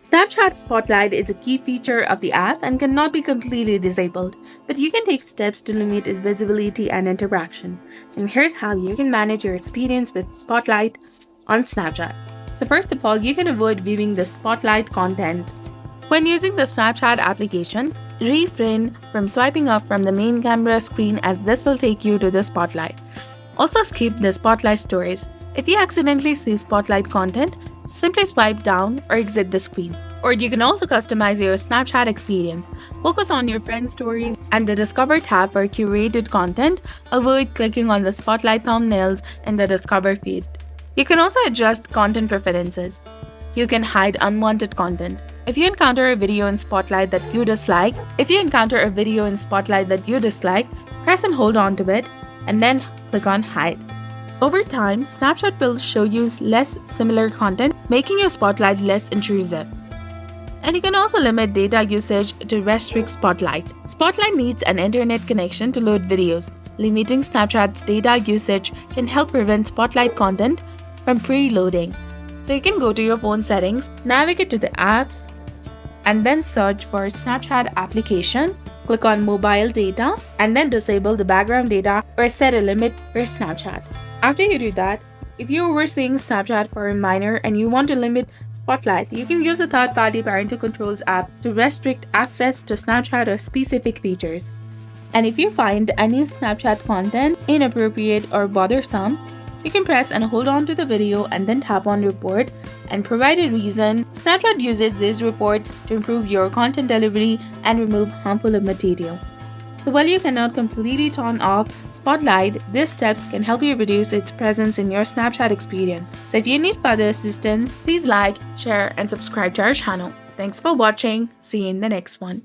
Snapchat Spotlight is a key feature of the app and cannot be completely disabled, but you can take steps to limit its visibility and interaction. And here's how you can manage your experience with Spotlight on Snapchat. So first of all, you can avoid viewing the Spotlight content. When using the Snapchat application, refrain from swiping up from the main camera screen as this will take you to the Spotlight. Also skip the Spotlight stories. If you accidentally see Spotlight content, simply swipe down or exit the screen. Or you can also customize your Snapchat experience. Focus on your friends' stories and the Discover tab for curated content. Avoid clicking on the Spotlight thumbnails in the Discover feed. You can also adjust content preferences. You can hide unwanted content. If you encounter a video in Spotlight that you dislike, press and hold on to it and then click on Hide. Over time, Snapchat will show you less similar content, making your Spotlight less intrusive. And you can also limit data usage to restrict Spotlight. Spotlight needs an internet connection to load videos. Limiting Snapchat's data usage can help prevent Spotlight content from preloading. So you can go to your phone settings, navigate to the apps, and then search for Snapchat application. Click on mobile data and then disable the background data or set a limit for Snapchat. After you do that, if you're overseeing Snapchat for a minor and you want to limit Spotlight, you can use a third-party parental controls app to restrict access to Snapchat or specific features. And if you find any Snapchat content inappropriate or bothersome, you can press and hold on to the video and then tap on Report and provide a reason. Snapchat uses these reports to improve your content delivery and remove harmful material. So while you cannot completely turn off Spotlight, these steps can help you reduce its presence in your Snapchat experience. So if you need further assistance, please like, share, and subscribe to our channel. Thanks for watching. See you in the next one.